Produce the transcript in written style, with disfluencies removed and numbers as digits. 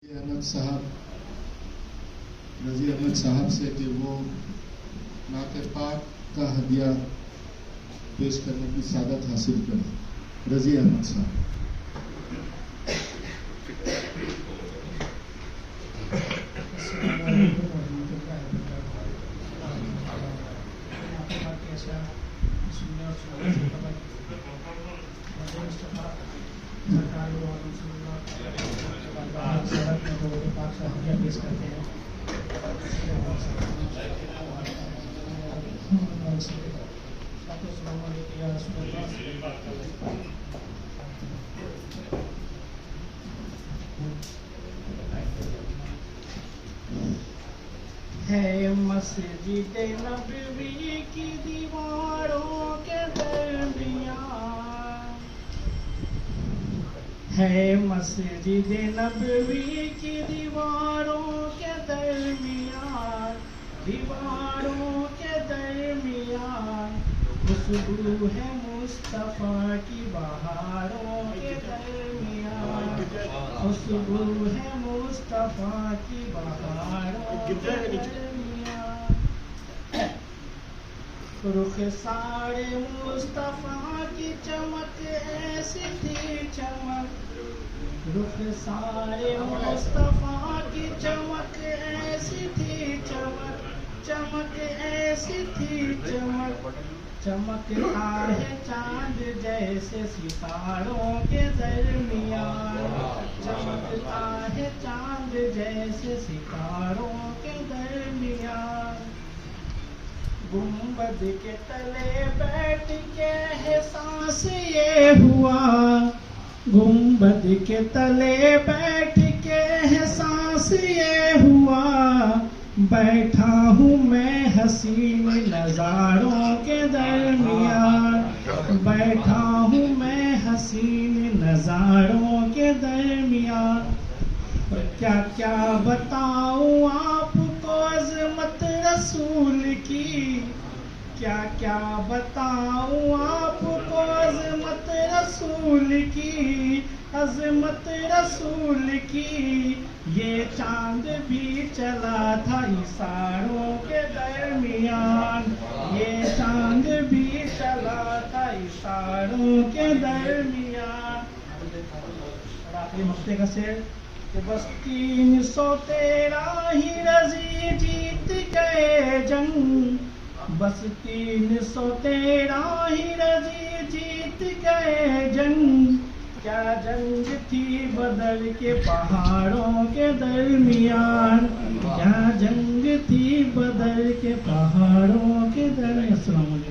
رضی احمد صاحب سے کہ وہ نعت پاک کا ہدیہ پیش کرنے کی سعادت حاصل کریں. رضی احمد صاحب. ہے مسجد نبوی کی دیواروں کے درمیان، ہے مسجد نبوی کی دیواروں کے درمیان، دیواروں کے درمیان خوشبو ہے مصطفیٰ کی بہاروں کے درمیان، خوشبو ہے مصطفیٰ کی بہاروں کے درمیان. رخ سارے مصطفیٰ کی چمک ایسی تھی چمک، رخ سارے مصطفیٰ کی چمک ایسی تھی چمک، چمک ایسی تھی چمک، چمکتا ہے چاند جیسے ستاروں کے درمیان، چمکتا ہے چاند جیسے ستاروں کے درمیان. گنبد کے تلے بیٹھ کے احساس یہ ہوا، گنبد کے تلے بیٹھ کے احساس یہ ہوا، بیٹھا ہوں میں حسین نظاروں کے درمیان، بیٹھا ہوں میں حسین نظاروں کے درمیان. کیا کیا بتاؤں آپ کو عظمت رسول کی، کیا کیا بتاؤں آپ کو عظمت رسول کی، عظمت رسول کی. یہ چاند بھی چلا تھا اشاروں کے درمیان، یہ چاند بھی چلا تھا اشاروں کے درمیان. اور آخری مقطع کا شعر کہ بس 313 ہی رضی جیت گئے جنگ، بس 313 ہی رضی جیت گئے جنگ. کیا جنگ تھی بدر کے پہاڑوں کے درمیان، کیا جنگ تھی بدر کے پہاڑوں کے درمیان. السلام علیکم.